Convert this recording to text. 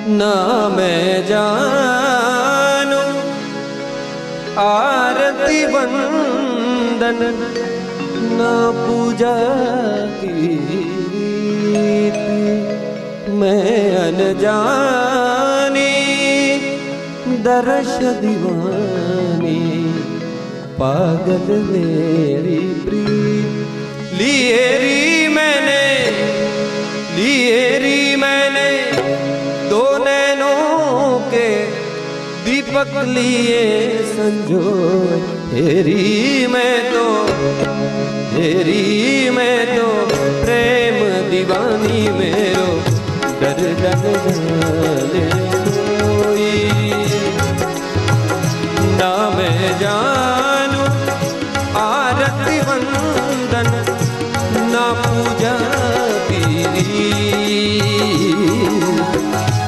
ना मैं जानू आरती वंदन ना पूजा की मैं अनजानी दर्श दीवानी पागल मेरी प्रीत लिए री मैंने दो नैनों के दीपक लिए संजो हेरी मैं तो प्रेम दीवानी मेरो दर्द जाने